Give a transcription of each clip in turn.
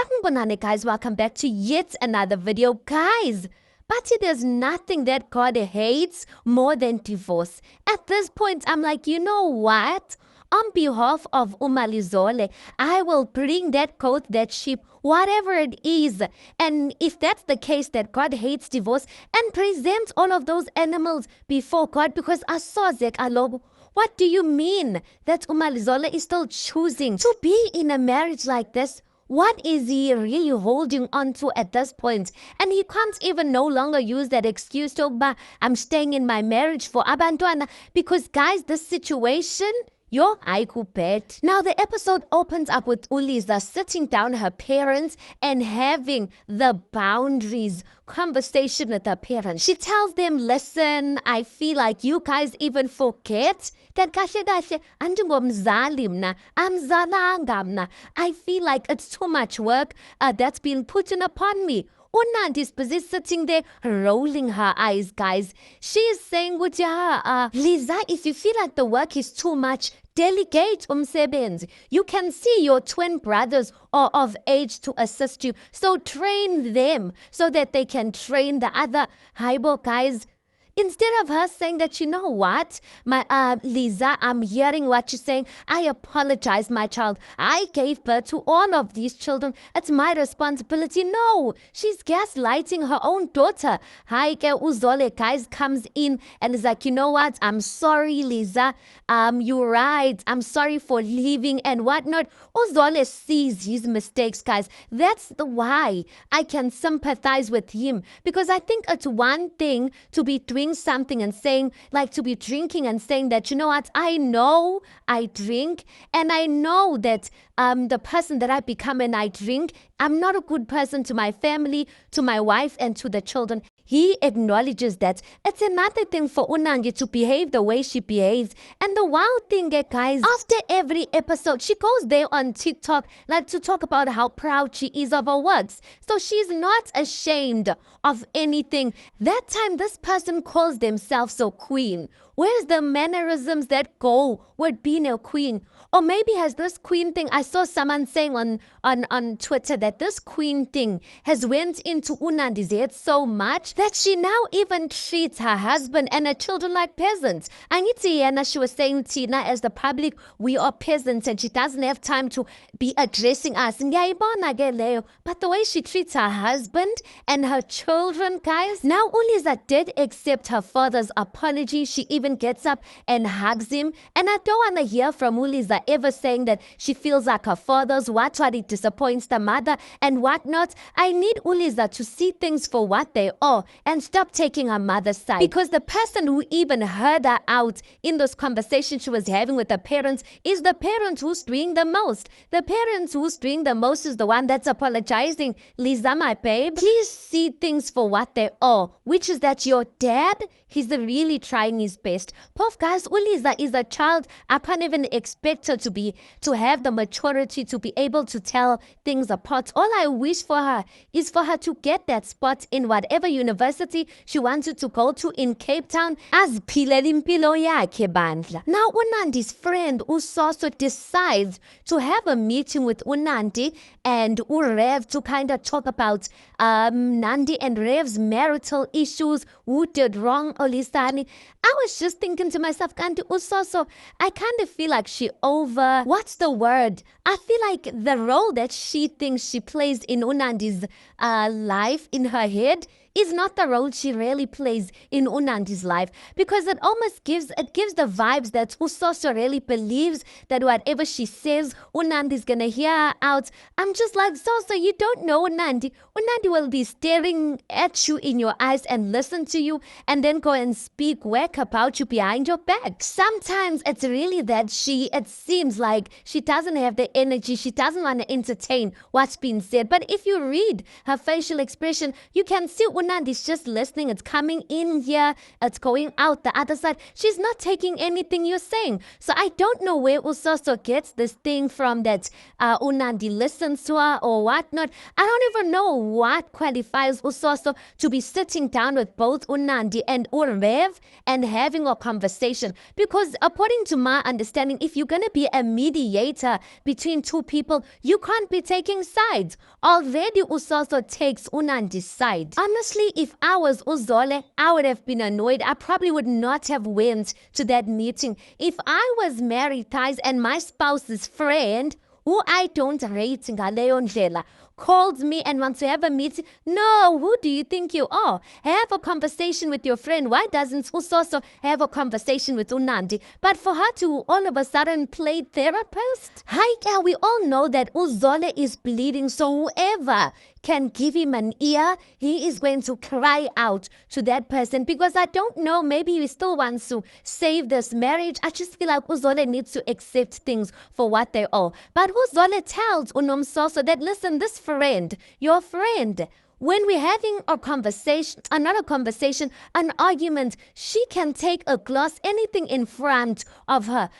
Sangbonani guys, welcome back to yet another video. Guys, but there's nothing that God hates more than divorce. At this point, I'm like, you know what? On behalf of Umalizole, I will bring that coat, that sheep, whatever it is. And if that's the case that God hates divorce, and present all of those animals before God, because I saw Zek Alobo. What do you mean that Umalizole is still choosing to be in a marriage like this? What is he really holding on to at this point? And he can't even no longer use that excuse to, I'm staying in my marriage for abantwana. Because guys, this situation, I could bet. Now the episode opens up with Uliza sitting down her parents and having the boundaries conversation with her parents. She tells them, listen, I feel like you guys even forget that I feel like it's too much work that's being put in upon me. Nandi's busy sitting there rolling her eyes, guys. She is saying, Liza, if you feel like the work is too much, delegate umsebenzi. You can see your twin brothers are of age to assist you. So train them so that they can train the other Haibo guys. Instead of her saying that, you know what, my Liza, I'm hearing what you're saying. I apologize, my child. I gave birth to all of these children. It's my responsibility. No, she's gaslighting her own daughter. Haike Uzole, guys, comes in and is like, you know what, I'm sorry, Liza. You're right. I'm sorry for leaving and whatnot. Uzole sees his mistakes, guys. That's the why I can sympathize with him. Because I think it's one thing to be doing something and saying, like to be drinking and saying that, you know what, I know I drink and I know that the person that I become and I drink, I'm not a good person to my family, to my wife and to the children. He acknowledges that. It's another thing for Unangi to behave the way she behaves. And the wild thing, guys, after every episode, she goes there on TikTok like to talk about how proud she is of her works. So she's not ashamed of anything. That time, this person calls themselves a queen. Where's the mannerisms that go with being a queen? Or maybe has this queen thing, I saw someone saying on Twitter that this queen thing has went into Unandi's head so much that she now even treats her husband and her children like peasants. And she was saying, Tina, as the public, we are peasants and she doesn't have time to be addressing us. But the way she treats her husband and her children, guys, now Uliza did accept her father's apology. She even gets up and hugs him. And I don't want to hear from Uliza ever saying that she feels like her father's what it disappoints the mother and whatnot. I need Uliza to see things for what they are and stop taking her mother's side. Because the person who even heard her out in those conversations she was having with her parents is the parent who's doing the most. The parent who's doing the most is the one that's apologizing. Liza, my babe, please see things for what they are, which is that your dad, he's really trying his best. Puff, guys, Uliza is a child. I can't even expect her to have the maturity to be able to tell things apart. All I wish for her is for her to get that spot in whatever university she wanted to go to in Cape Town. As impilo yakhe bandla. Now Unandi's friend Usoso decides to have a meeting with Unandi and Urev to kind of talk about Nandi and Rev's marital issues. Who did wrong, Olisani? I was just thinking to myself, Kanti Usoso, I kind of feel like what's the word? I feel like the role that she thinks she plays in Unandi's life in her head is not the role she really plays in Unandi's life, because it almost gives the vibes that Usoso really believes that whatever she says, Unandi's gonna hear her out. I'm just like, Soso, you don't know Unandi. Unandi will be staring at you in your eyes and listen to you and then go and speak whack about you behind your back. Sometimes it's really that it seems like she doesn't have the energy, she doesn't want to entertain what's been said. But if you read her facial expression, you can see Unandi's just listening. It's coming in here. It's going out the other side. She's not taking anything you're saying. So I don't know where Usoso gets this thing from that Unandi listens to her or whatnot. I don't even know what qualifies Usoso to be sitting down with both Unandi and Urev and having a conversation. Because according to my understanding, if you're going to be a mediator between two people, you can't be taking sides. Already Usoso takes Unandi's side. Honestly, if I was Uzole, I would have been annoyed. I probably would not have went to that meeting. If I was Marital and my spouse's friend, who I don't rate ngaleyo ndlela, called me and wants to have a meeting. No, who do you think you are? Have a conversation with your friend. Why doesn't Usoso have a conversation with Unandi? But for her to all of a sudden play therapist? Hi, girl, we all know that Uzole is bleeding, so whoever can give him an ear, he is going to cry out to that person, because I don't know, maybe he still wants to save this marriage. I just feel like Uzole needs to accept things for what they are. But Uzole tells Unomsoso that, listen, this friend, your friend, when we're having a conversation, another conversation, an argument, she can take a glass, anything in front of her.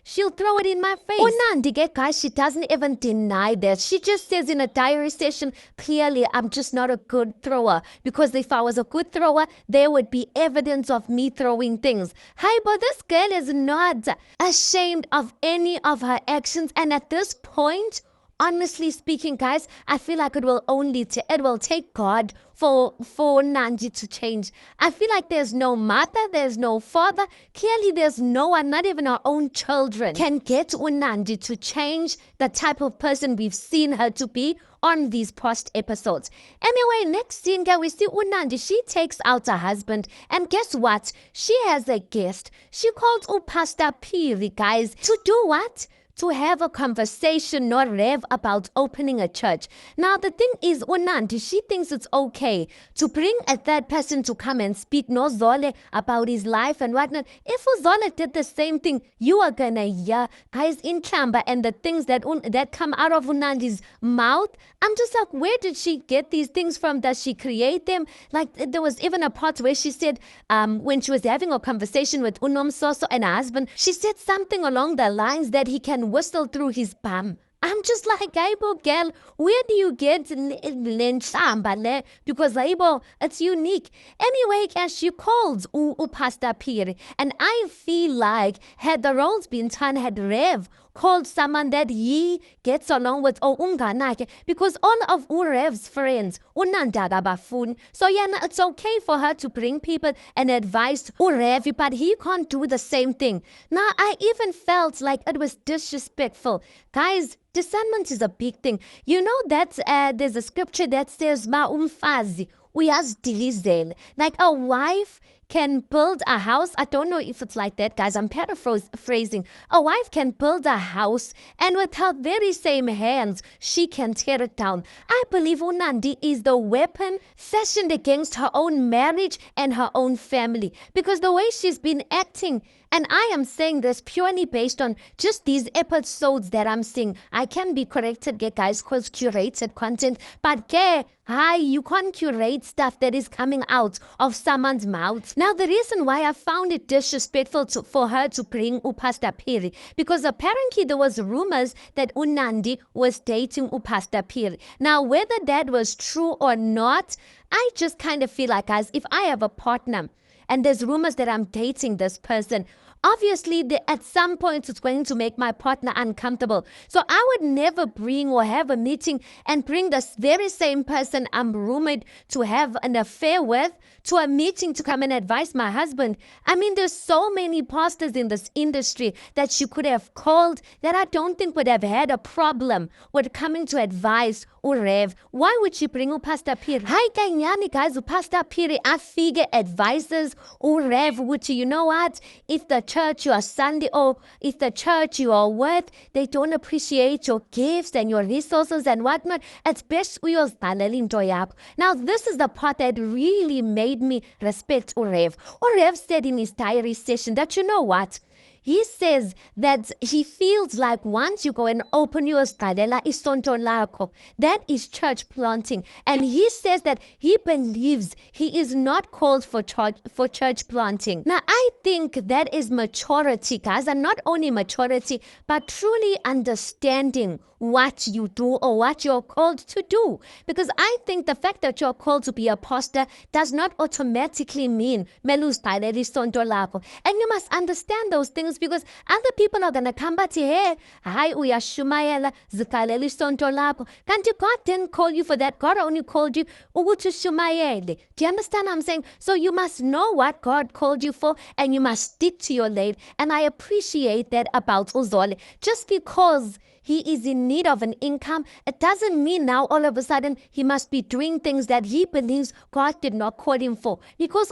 She'll throw it in my face. Unandi, guys, she doesn't even deny that. She just says in a diary session, clearly, I'm just not a good thrower. Because if I was a good thrower, there would be evidence of me throwing things. Hi, but this girl is not ashamed of any of her actions. And at this point, honestly speaking, guys, I feel like it will take God for Nandi to change. I feel like there's no mother, there's no father. Clearly, there's no one, not even our own children, can get Nandi to change the type of person we've seen her to be on these past episodes. Anyway, next scene, guys, we see Nandi. She takes out her husband, and guess what? She has a guest. She called Pastor Piri, guys, to do what? To have a conversation, not rev, about opening a church. Now, the thing is, Unandi, she thinks it's okay to bring a third person to come and speak Zole about his life and whatnot. If Zole did the same thing, you are gonna hear, guys, in Chamba, and the things that come out of Unandi's mouth. I'm just like, where did she get these things from? Does she create them? Like, there was even a part where she said, when she was having a conversation with Unomsoso and her husband, she said something along the lines that he can whistle through his bum. I'm just like, Aibo girl, where do you get Lenchamba? Because Aibo, it's unique. Anyway, as she calls Pastor Piri, and I feel like had the roles been turned, had Rev called someone that he gets along with, because all of Urev's friends, Unandaga Bafun. So yeah, it's okay for her to bring people and advise Urev, but he can't do the same thing. Now, I even felt like it was disrespectful. Guys, discernment is a big thing. You know that there's a scripture that says, Ma umfazi uyazidilizel. Like a wife can build a house. I don't know if it's like that, guys. I'm paraphrasing. A wife can build a house, and with her very same hands, she can tear it down. I believe Unandi is the weapon fashioned against her own marriage and her own family. Because the way she's been acting, and I am saying this purely based on just these episodes that I'm seeing. I can be corrected, guys, because curated content. But hi, you can't curate stuff that is coming out of someone's mouth. Now, the reason why I found it disrespectful for her to bring Pastor Piri, because apparently there was rumors that Unandi was dating Pastor Piri. Now, whether that was true or not, I just kind of feel like, guys, if I have a partner and there's rumors that I'm dating this person, obviously, at some point, it's going to make my partner uncomfortable. So I would never bring or have a meeting and bring this very same person I'm rumored to have an affair with to a meeting to come and advise my husband. I mean, there's so many pastors in this industry that you could have called that I don't think would have had a problem with coming to advise Urev. Why would you bring Pastor Piri? Hi, kanyani, guys, Pastor Piri, I figure advisors Urev, which, you know what? If the church you are Sunday, or if the church you are with, they don't appreciate your gifts and your resources and whatnot, it's best Now, this is the part that really made me respect Urev. Urev said in his diary session that, you know what? he says that he feels like once you go and open your Stalela Isonto Lako, that is church planting. And he says that he believes he is not called for church planting. Now, I think that is maturity, guys, and not only maturity, but truly understanding what you do or what you're called to do. Because I think the fact that you're called to be a pastor does not automatically mean melustaleli sonto lakho. And you must understand those things, because other people are gonna come back to, hey, hi uyashumayela zikaleli sonto lakho. Kanti God didn't call you for that. God only called you ukuthi shumayele. Do you understand what I'm saying? So you must know what God called you for, and you must stick to your lane. And I appreciate that about Uzole. Just because he is in need of an income, it doesn't mean now all of a sudden he must be doing things that he believes God did not call him for. Because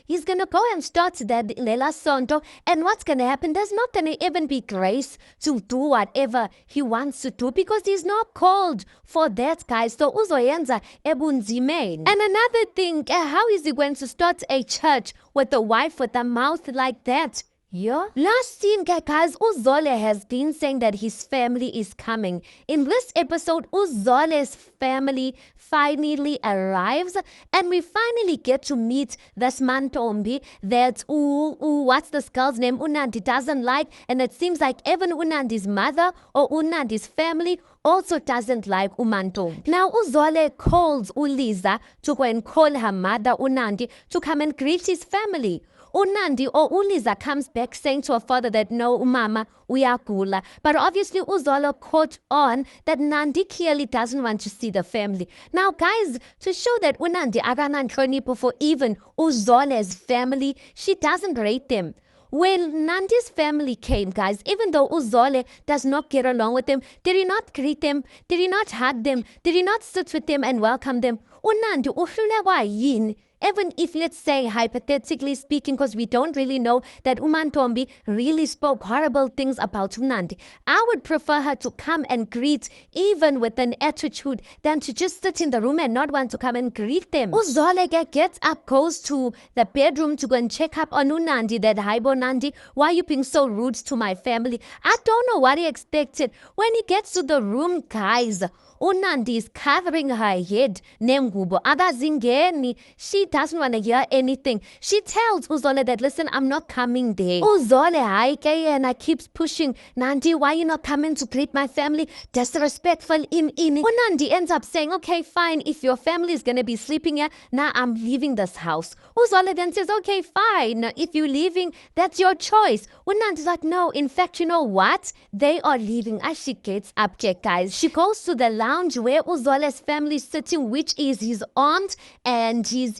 he's going to go and start that Lela Sonto, and what's going to happen? There's not going to even be grace to do whatever he wants to do, because he's not called for that, guys. So uzoyenza ebunzimeni. And another thing, how is he going to start a church with a wife with a mouth like that? Yeah. Last scene, guys, Uzole has been saying that his family is coming. In this episode, Uzole's family finally arrives, and we finally get to meet this Mantombi that what's this girl's name? Nandi doesn't like, and it seems like even Nandi's mother or Nandi's family also doesn't like Umantombi. Now Uzole calls Uliza to go and call her mother Nandi to come and greet his family. Nandi or Uliza comes back saying to her father that no, Umama, uyagula. But obviously Uzole caught on that Nandi clearly doesn't want to see the family. Now guys, to show that Nandi akananhlonipho for even Uzole's family, she doesn't rate them. When Nandi's family came, guys, even though Uzole does not get along with them, did he not greet them? Did he not hug them? Did he not sit with them and welcome them? Nandi uhlulekwa yini? Even if, let's say, hypothetically speaking, because we don't really know that Umantombi really spoke horrible things about Nandi, I would prefer her to come and greet, even with an attitude, than to just sit in the room and not want to come and greet them. Uzole gets up, goes to the bedroom to go and check up on Nandi, that, hi, Nandi, why are you being so rude to my family? I don't know what he expected. When he gets to the room, guys, Nandi is covering her head. Nengubo akazingeni. She doesn't want to hear anything. She tells Uzole that, listen, I'm not coming there. Uzole and keeps pushing. Nandi, why are you not coming to greet my family? Disrespectful in. Nandi ends up saying, okay, fine. If your family is going to be sleeping here, now I'm leaving this house. Uzole then says, okay, fine. If you're leaving, that's your choice. Nandi's like, no, in fact, you know what? They are leaving. As she gets up, guys, she goes to the lounge where Uzole's family is sitting, which is his aunt and his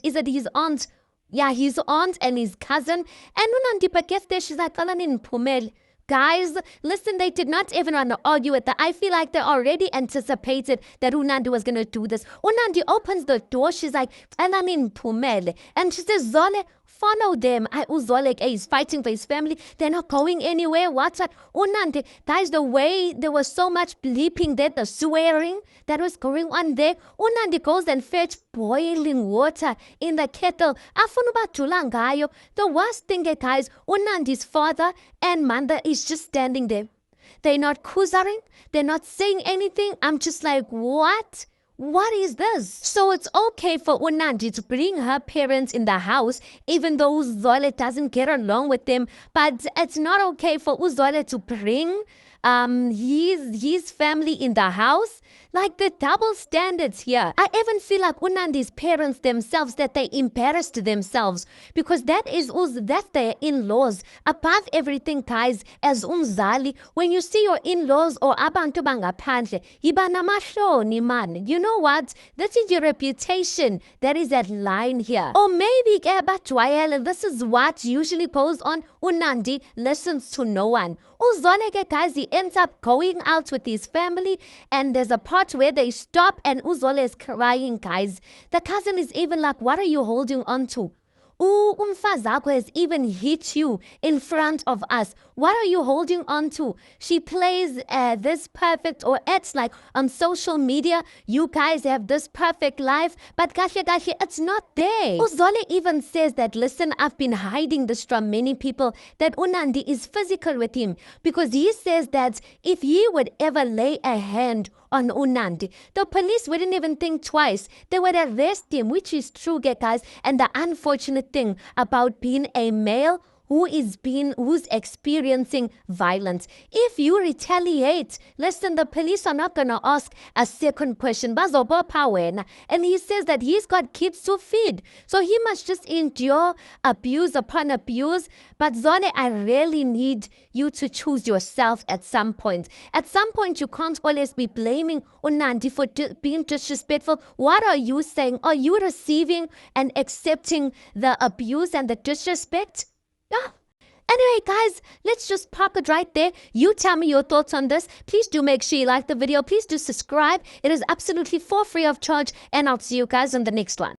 aunt? Yeah, his aunt and his cousin. And Nandi gets there, she's like, Alanin Pumel. Guys, listen, they did not even want to argue with that. I feel like they already anticipated that Nandi was going to do this. Nandi opens the door. She's like, Alanin Pumel. And she says, Zole, follow them. Uzole is fighting for his family. They're not going anywhere. What's that? Nandi, guys, the way there was so much bleeping there, the swearing that was going on there. Nandi goes and fetch boiling water in the kettle. The worst thing, guys, Nandi's father and mother is just standing there. They're not kuzaring. They're not saying anything. I'm just like, what? What is this? So it's okay for Nandi to bring her parents in the house, even though Uzole doesn't get along with them. But it's not okay for Uzole to bring his family in the house. Like the double standards here. I even feel like Nandi's parents themselves, that they embarrassed themselves, because that's their in-laws. Above everything, guys, as umzali, when you see your in-laws or abantu bangaphandle, iba namahloni man. You know what? This is your reputation that is at line here. Or maybe this is what usually goes on. Nandi listens to no one. Uzole, guys, he ends up going out with his family, and there's a part where they stop and Uzole is crying, guys. The cousin is even like, what are you holding on to? Umfazi wakho has even hit you in front of us. What are you holding on to? She plays this perfect, or acts like on social media, you guys have this perfect life, but kahle kahle, it's not there. Uzole even says that, listen, I've been hiding this from many people, that Nandi is physical with him, because he says that if he would ever lay a hand on Nandi, the police wouldn't even think twice. They would arrest him, which is true, guys. And the unfortunate thing about being a male who's experiencing violence, if you retaliate, listen, the police are not gonna ask a second question. And he says that he's got kids to feed, so he must just endure abuse upon abuse. But Zone, I really need you to choose yourself at some point. At some point, you can't always be blaming Nandi for being disrespectful. What are you saying? Are you receiving and accepting the abuse and the disrespect? Yeah. Anyway, guys, let's just park it right there. You tell me your thoughts on this. Please do make sure you like the video. Please do subscribe. It is absolutely for free of charge. And I'll see you guys on the next one.